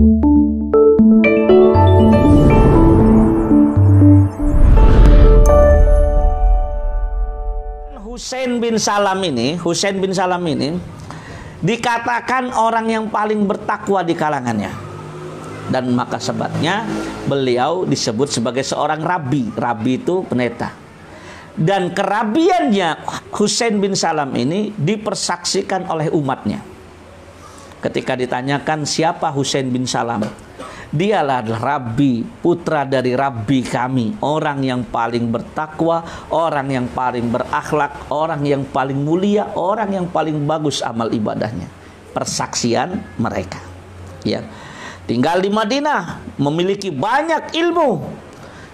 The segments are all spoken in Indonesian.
Husain bin Salam ini dikatakan orang yang paling bertakwa di kalangannya. Dan maka sebabnya beliau disebut sebagai seorang rabi. Rabi itu pendeta. Dan kerabiannya Husain bin Salam ini dipersaksikan oleh umatnya. Ketika ditanyakan siapa Husain bin Salam, dialah Rabi, putra dari Rabi kami, orang yang paling bertakwa, orang yang paling berakhlak, orang yang paling mulia, orang yang paling bagus amal ibadahnya. Persaksian mereka. Ya, tinggal di Madinah, memiliki banyak ilmu,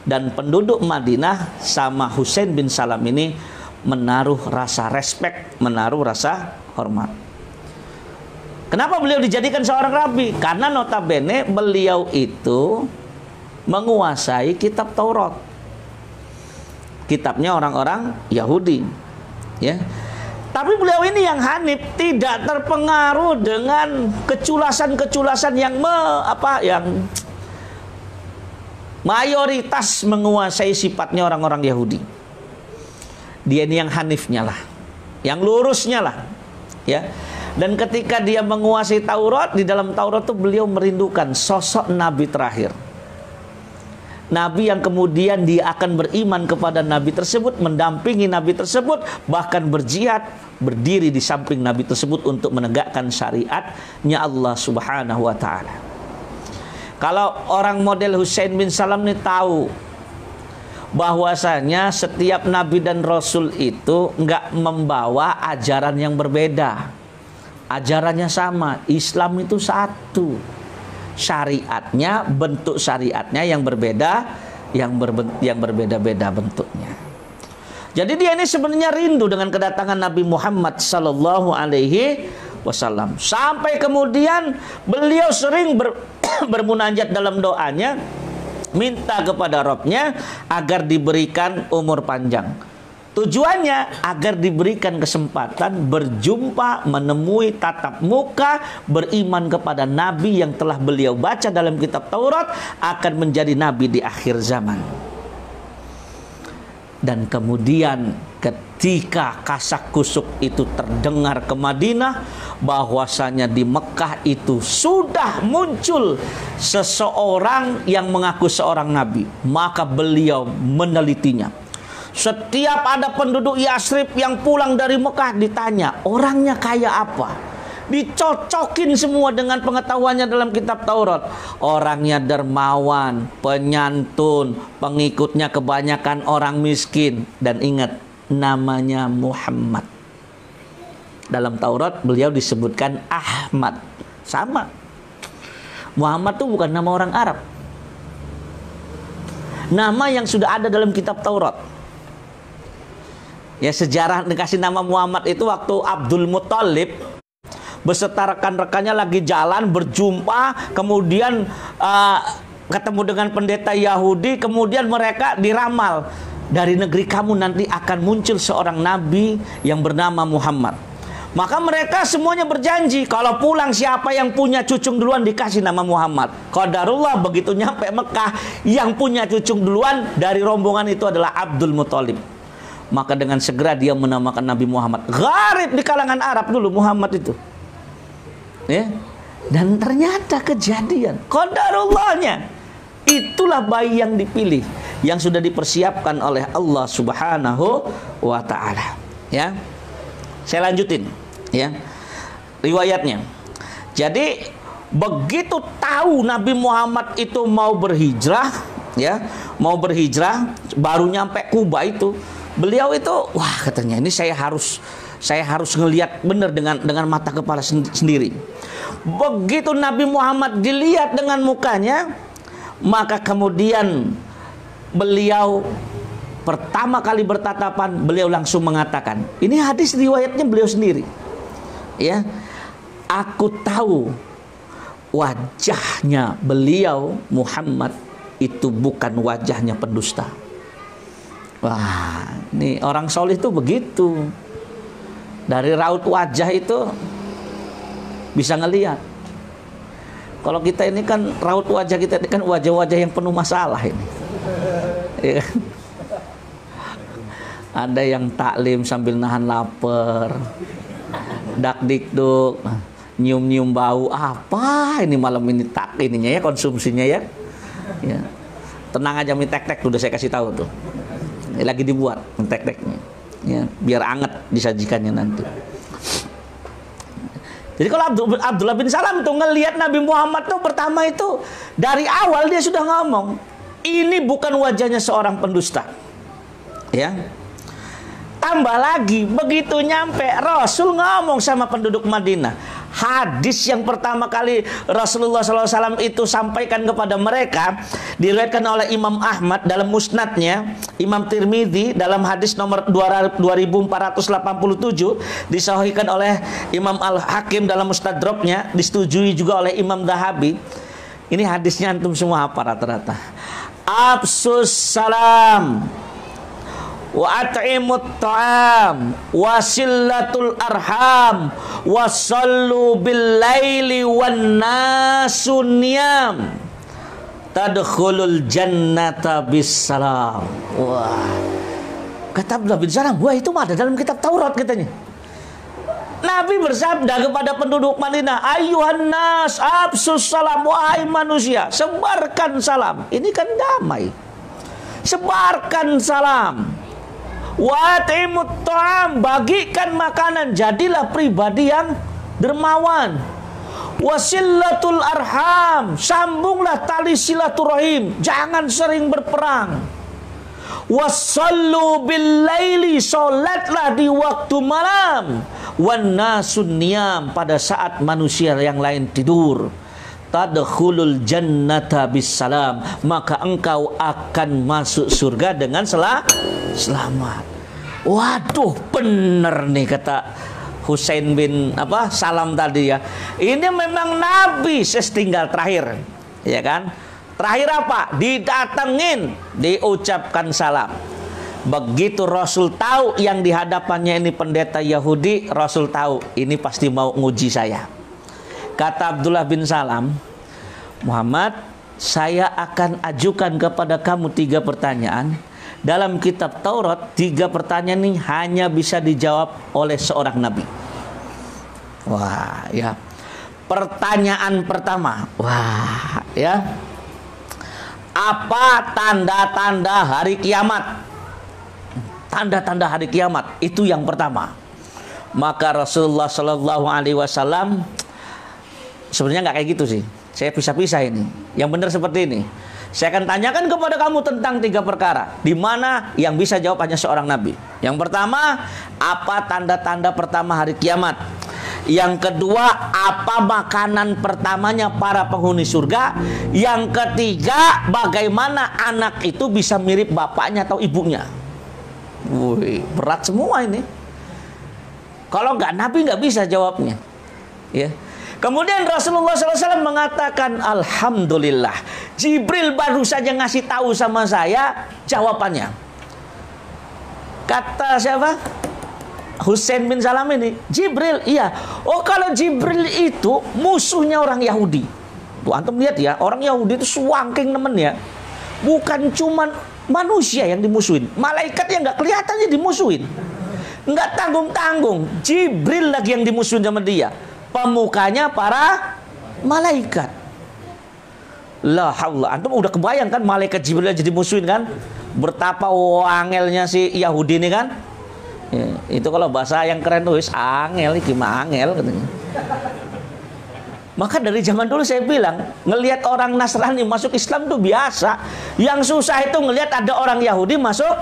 dan penduduk Madinah sama Husain bin Salam ini menaruh rasa respek, menaruh rasa hormat. Kenapa beliau dijadikan seorang rabi? Karena notabene beliau itu menguasai kitab Taurat. Kitabnya orang-orang Yahudi. Ya. Tapi beliau ini yang hanif, tidak terpengaruh dengan keculasan-keculasan yang mayoritas menguasai sifatnya orang-orang Yahudi. Dia ini yang hanifnya lah, yang lurusnya lah. Ya. Dan ketika dia menguasai Taurat, di dalam Taurat itu beliau merindukan sosok Nabi terakhir. Nabi yang kemudian dia akan beriman kepada Nabi tersebut, mendampingi Nabi tersebut, bahkan berjihad, berdiri di samping Nabi tersebut untuk menegakkan syariatnya Allah Subhanahu wa ta'ala. Kalau orang model Husain bin Salam ini tahu bahwasanya setiap Nabi dan Rasul itu nggak membawa ajaran yang berbeda. Ajarannya sama, Islam itu satu. Syariatnya, bentuk syariatnya yang berbeda, yang berbeda-beda bentuknya. Jadi dia ini sebenarnya rindu dengan kedatangan Nabi Muhammad sallallahu alaihi wasallam. Sampai kemudian beliau sering bermunajat dalam doanya, minta kepada Rabb-nya agar diberikan umur panjang. Tujuannya agar diberikan kesempatan berjumpa, menemui tatap muka, beriman kepada Nabi yang telah beliau baca dalam kitab Taurat akan menjadi Nabi di akhir zaman. Dan kemudian ketika kasak kusuk itu terdengar ke Madinah, bahwasanya di Mekah itu sudah muncul seseorang yang mengaku seorang Nabi, maka beliau menelitinya. Setiap ada penduduk Yasrib yang pulang dari Mekah ditanya orangnya kayak apa, dicocokin semua dengan pengetahuannya dalam kitab Taurat. Orangnya dermawan, penyantun, pengikutnya kebanyakan orang miskin. Dan ingat, namanya Muhammad. Dalam Taurat beliau disebutkan Ahmad. Sama, Muhammad itu bukan nama orang Arab, nama yang sudah ada dalam kitab Taurat. Ya, sejarah dikasih nama Muhammad itu waktu Abdul Muthalib beserta rekan-rekannya lagi jalan berjumpa, kemudian ketemu dengan pendeta Yahudi, kemudian mereka diramal, dari negeri kamu nanti akan muncul seorang nabi yang bernama Muhammad. Maka mereka semuanya berjanji kalau pulang siapa yang punya cucung duluan dikasih nama Muhammad. Qadarullah begitu nyampe Mekah, yang punya cucung duluan dari rombongan itu adalah Abdul Muthalib. Maka dengan segera dia menamakan Nabi Muhammad. Gharib di kalangan Arab dulu Muhammad itu. Ya. Dan ternyata kejadian. Qadarullahnya. Itulah bayi yang dipilih, yang sudah dipersiapkan oleh Allah Subhanahu wa ta'ala. Ya. Saya lanjutin, ya. Riwayatnya. Jadi begitu tahu Nabi Muhammad itu mau berhijrah, ya, mau berhijrah, baru nyampe Kuba itu, beliau itu, wah katanya ini saya harus ngelihat benar dengan mata kepala sendiri. Begitu Nabi Muhammad dilihat dengan mukanya, maka kemudian beliau pertama kali bertatapan, beliau langsung mengatakan, ini hadis riwayatnya beliau sendiri, ya, aku tahu wajahnya beliau Muhammad itu bukan wajahnya pendusta. Wah, ini orang soleh itu begitu. Dari raut wajah itu bisa ngelihat. Kalau kita ini kan raut wajah kita ini kan wajah-wajah yang penuh masalah ini. Ya kan? Ada yang taklim sambil nahan lapar, dak-dikduk, nyium-nyium bau. Apa ini malam ini tak ininya ya, konsumsinya ya. Ya. Tenang aja, mie tek-tek udah saya kasih tahu tuh. Lagi dibuat mie tek-teknya. Ya, biar anget disajikannya nanti. Jadi kalau Abdullah bin Salam tuh ngelihat Nabi Muhammad tuh pertama itu dari awal dia sudah ngomong, ini bukan wajahnya seorang pendusta. Ya. Tambah lagi, begitu nyampe Rasul ngomong sama penduduk Madinah. Hadis yang pertama kali Rasulullah SAW itu sampaikan kepada mereka diriwayatkan oleh Imam Ahmad dalam musnadnya, Imam Tirmidzi dalam hadis nomor 2487, disahihkan oleh Imam Al-Hakim dalam Mustadraknya, disetujui juga oleh Imam Dahabi. Ini hadisnya antum semua apa rata-rata? Absus salam wa at'imut ta'am wasillatul arham wasallu bil laili wan nasu niyam tadkhulul jannata bis salam. Wah, kata Abdullah bin Salam, wah itu mah ada dalam kitab Taurat katanya. Nabi bersabda kepada penduduk Madinah, ayuhan nas absus salam, wahai manusia, sebarkan salam. Ini kan damai. Sebarkan salam. Wa'timut ta'am, bagikan makanan, jadilah pribadi yang dermawan. Wasillatul arham, sambunglah tali silaturahim, jangan sering berperang. Wasallu bil laili, salatlah di waktu malam. Wan nasun niyam, pada saat manusia yang lain tidur. Tadkhulul jannata bisalam, maka engkau akan masuk surga dengan selamat. Waduh, bener nih kata Husain bin Salam tadi ya. Ini memang Nabi setinggal terakhir, ya kan? Terakhir apa? Didatengin, diucapkan salam. Begitu Rasul tahu yang dihadapannya ini pendeta Yahudi, Rasul tahu ini pasti mau nguji saya. Kata Abdullah bin Salam, Muhammad, saya akan ajukan kepada kamu 3 pertanyaan. Dalam kitab Taurat 3 pertanyaan ini hanya bisa dijawab oleh seorang nabi. Wah, ya. Pertanyaan pertama, wah, ya. Apa tanda-tanda hari kiamat? Tanda-tanda hari kiamat itu yang pertama. Maka Rasulullah Shallallahu Alaihi Wasallam sebenarnya nggak kayak gitu sih. Saya pisah-pisah ini. Yang benar seperti ini. Saya akan tanyakan kepada kamu tentang 3 perkara, di mana yang bisa jawab hanya seorang nabi. Yang pertama, apa tanda-tanda pertama hari kiamat? Yang kedua, apa makanan pertamanya para penghuni surga? Yang ketiga, bagaimana anak itu bisa mirip bapaknya atau ibunya? Wih, berat semua ini. Kalau nggak nabi nggak bisa jawabnya. Ya. Kemudian Rasulullah SAW mengatakan, alhamdulillah, Jibril baru saja ngasih tahu sama saya jawabannya. Kata siapa? Husain bin Salam ini, Jibril, iya. Oh, kalau Jibril itu musuhnya orang Yahudi. Tuh, antum lihat ya, orang Yahudi itu suangking nemen ya. Bukan cuman manusia yang dimusuhin, malaikat yang nggak kelihatannya dimusuhin, nggak tanggung-tanggung. Jibril lagi yang dimusuhin sama dia. Pemukanya para malaikat. La haula. Antum udah kebayang kan malaikat Jibril jadi musuhin kan? Betapa wangelnya si Yahudi ini kan? Ya, itu kalau bahasa yang keren tuh angel, gimana angel katanya. Maka dari zaman dulu saya bilang, ngelihat orang Nasrani masuk Islam tuh biasa. Yang susah itu ngelihat ada orang Yahudi masuk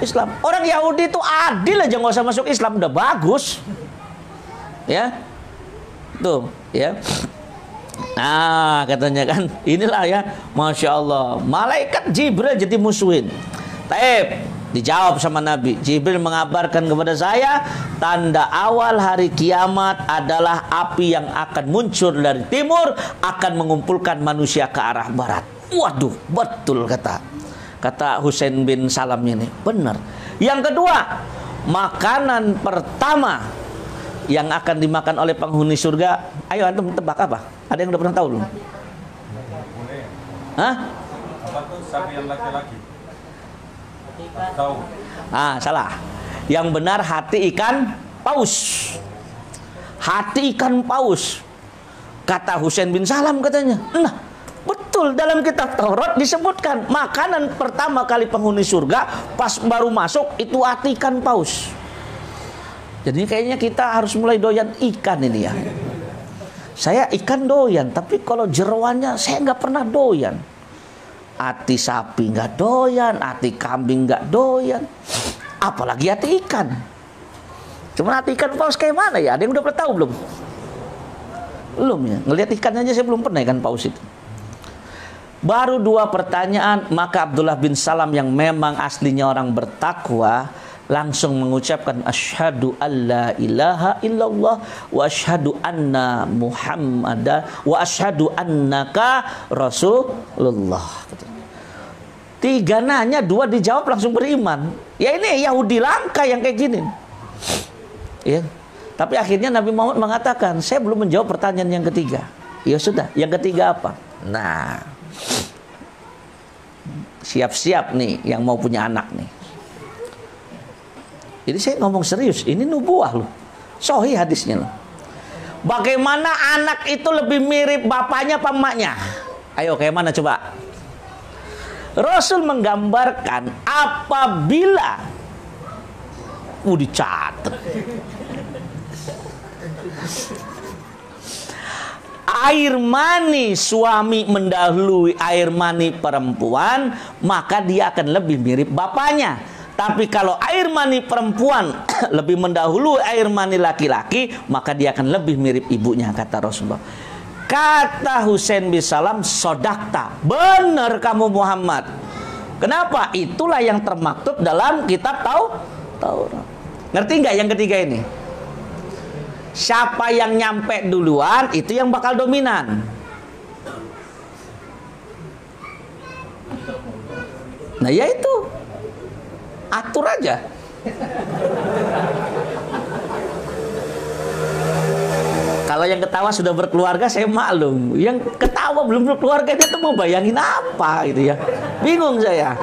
Islam. Orang Yahudi itu adil aja, nggak usah masuk Islam udah bagus. Ya. Tuh, ya. Nah, katanya kan, inilah ya, Masya Allah, malaikat Jibril jadi musuhin. Taib, dijawab sama Nabi. Jibril mengabarkan kepada saya, tanda awal hari kiamat adalah api yang akan muncul dari timur, akan mengumpulkan manusia ke arah barat. Waduh, betul kata Husain bin Salam ini, benar. Yang kedua, makanan pertama yang akan dimakan oleh penghuni surga. Ayo antum tebak apa? Ada yang udah pernah tahu belum? Hah? Apa tuh sapi yang laki-laki? Tahu. Salah. Yang benar hati ikan paus. Hati ikan paus. Kata Husain bin Salam katanya. Nah, betul, dalam kitab Taurat disebutkan makanan pertama kali penghuni surga pas baru masuk itu hati ikan paus. Jadi kayaknya kita harus mulai doyan ikan ini ya. Saya ikan doyan, tapi kalau jeroannya saya nggak pernah doyan. Hati sapi nggak doyan, hati kambing nggak doyan, apalagi hati ikan. Cuma hati ikan paus kayak mana ya? Ada yang udah pernah tahu belum? Belum ya. Ngelihat ikannya aja saya belum pernah ikan paus itu. Baru 2 pertanyaan, maka Abdullah bin Salam yang memang aslinya orang bertakwa langsung mengucapkan asyhadu alla ilaha illallah wa asyhadu anna muhammadan wa asyhadu annaka rasulullah. 3 nanya, 2 dijawab langsung beriman. Ya ini Yahudi langka yang kayak gini. Ya. Tapi akhirnya Nabi Muhammad mengatakan, saya belum menjawab pertanyaan yang ketiga. Ya sudah, yang ketiga apa? Nah, siap-siap nih yang mau punya anak nih. Jadi saya ngomong serius, ini nubuah loh. Sahih hadisnya loh. Bagaimana anak itu lebih mirip bapaknya apa emaknya? Ayo, kayak mana coba? Rasul menggambarkan apabila dicatat air mani suami mendahului air mani perempuan, maka dia akan lebih mirip bapaknya. Tapi kalau air mani perempuan lebih mendahului air mani laki-laki, maka dia akan lebih mirip ibunya, kata Rasulullah. Kata Husain bin Salam, sodakta, benar kamu Muhammad. Kenapa? Itulah yang termaktub dalam kitab Taurat. Ngerti nggak yang ketiga ini? Siapa yang nyampe duluan itu yang bakal dominan. Nah ya itu, atur aja. Kalau yang ketawa sudah berkeluarga saya maklum. Yang ketawa belum berkeluarga itu mau bayangin apa gitu ya. Bingung saya.